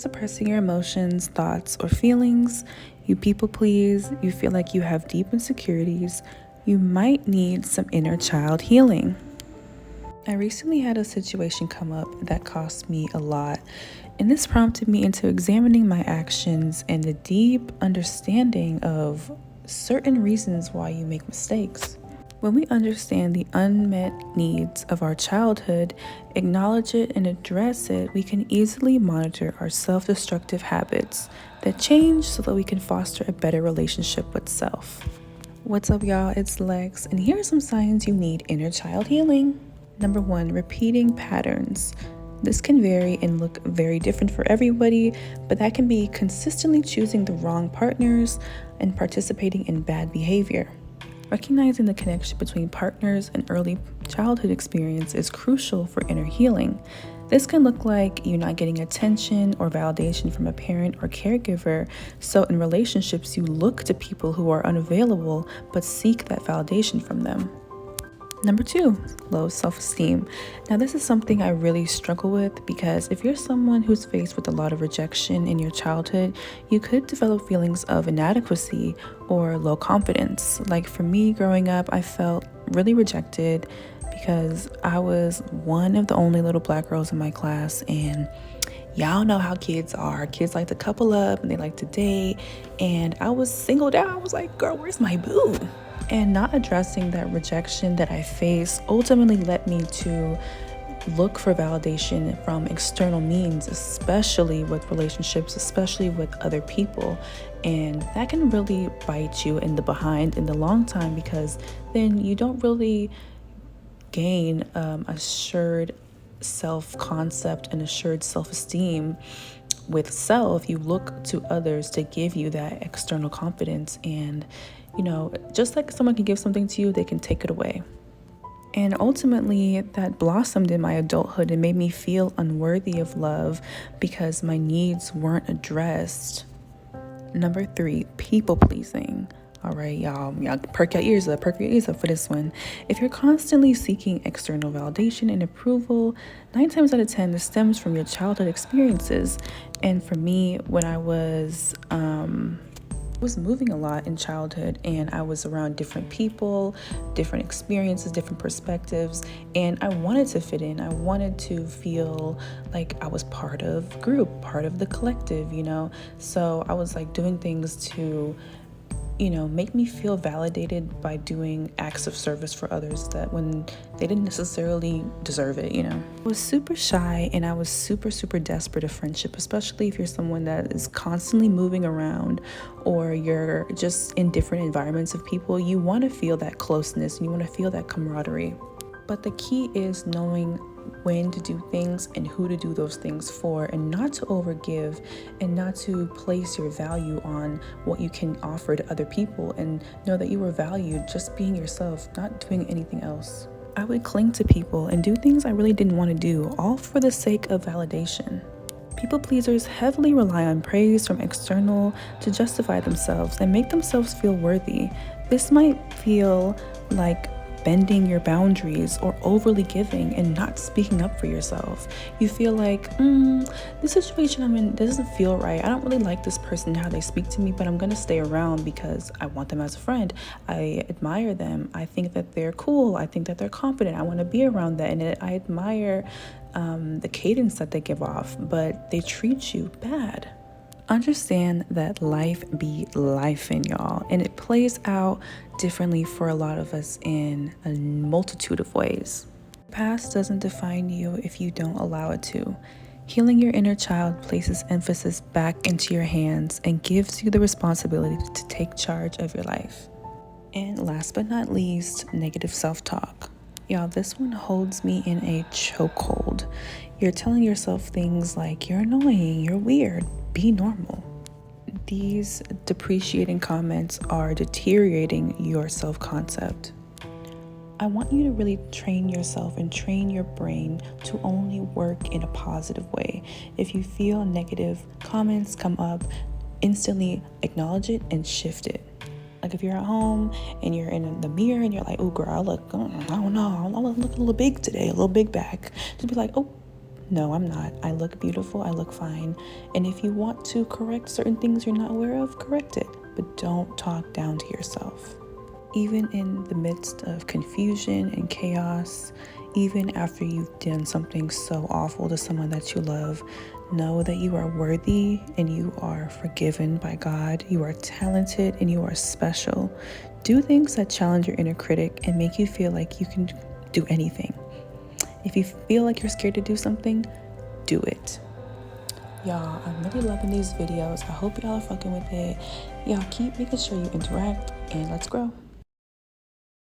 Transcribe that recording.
Suppressing your emotions, thoughts, or feelings, you people please, you feel like you have deep insecurities, you might need some inner child healing. I recently had a situation come up that cost me a lot, and this prompted me into examining my actions and a deep understanding of certain reasons why you make mistakes. When we understand the unmet needs of our childhood, acknowledge it, and address it, we can easily monitor our self-destructive habits that change so that we can foster a better relationship with self. What's up, y'all? It's Lex, and here are some signs you need inner child healing. Number 1, repeating patterns. This can vary and look very different for everybody, but that can be consistently choosing the wrong partners and participating in bad behavior. Recognizing the connection between partners and early childhood experience is crucial for inner healing. This can look like you not getting attention or validation from a parent or caregiver, so in relationships you look to people who are unavailable but seek that validation from them. Number 2, low self-esteem. Now, this is something I really struggle with because if you're someone who's faced with a lot of rejection in your childhood, you could develop feelings of inadequacy or low confidence. Like for me growing up, I felt really rejected because I was one of the only little black girls in my class, and y'all know how kids are. Kids like to couple up and they like to date, and I was singled out. I was like, girl, where's my boo? And not addressing that rejection that I faced ultimately led me to look for validation from external means, especially with relationships, especially with other people. And that can really bite you in the behind in the long time, because then you don't really gain assured self-concept and assured self-esteem with self. You look to others to give you that external confidence, and just like someone can give something to you, they can take it away. And ultimately, that blossomed in my adulthood and made me feel unworthy of love because my needs weren't addressed. Number 3, people pleasing. All right, y'all perk your ears up for this one. If you're constantly seeking external validation and approval, 9 times out of 10, this stems from your childhood experiences. And for me, when I was moving a lot in childhood, and I was around different people, different experiences, different perspectives, and I wanted to fit in. I wanted to feel like I was part of the group, part of the collective, So I was like doing things to make me feel validated by doing acts of service for others that when they didn't necessarily deserve it, I was super shy, and I was super, super desperate of friendship, especially if you're someone that is constantly moving around or you're just in different environments of people. You want to feel that closeness and you want to feel that camaraderie. But the key is knowing when to do things and who to do those things for, and not to overgive and not to place your value on what you can offer to other people, and know that you are valued just being yourself, not doing anything else. I would cling to people and do things I really didn't want to do, all for the sake of validation. People pleasers heavily rely on praise from external to justify themselves and make themselves feel worthy. This might feel like bending your boundaries or overly giving and not speaking up for yourself. You feel like, this situation I'm in doesn't feel right. I don't really like this person, how they speak to me, but I'm going to stay around because I want them as a friend. I admire them. I think that they're cool. I think that they're confident. I want to be around that. And I admire the cadence that they give off, but they treat you bad. Understand that life be lifing, y'all, and it plays out differently for a lot of us in a multitude of ways. The past doesn't define you if you don't allow it to. Healing your inner child places emphasis back into your hands and gives you the responsibility to take charge of your life. And last but not least, negative self-talk. Y'all, this one holds me in a chokehold. You're telling yourself things like, you're annoying, you're weird, be normal. These depreciating comments are deteriorating your self-concept. I want you to really train yourself and train your brain to only work in a positive way. If you feel negative comments come up, instantly acknowledge it and shift it. Like if you're at home and you're in the mirror and you're like, oh girl, I don't know, I look a little big today, a little big back. Just be like, oh, No, I'm not. I look beautiful, I look fine. And if you want to correct certain things you're not aware of, correct it. But don't talk down to yourself. Even in the midst of confusion and chaos, even after you've done something so awful to someone that you love, know that you are worthy and you are forgiven by God. You are talented and you are special. Do things that challenge your inner critic and make you feel like you can do anything. If you feel like you're scared to do something, do it. Y'all, I'm really loving these videos. I hope y'all are fucking with it. Y'all keep making sure you interact and let's grow.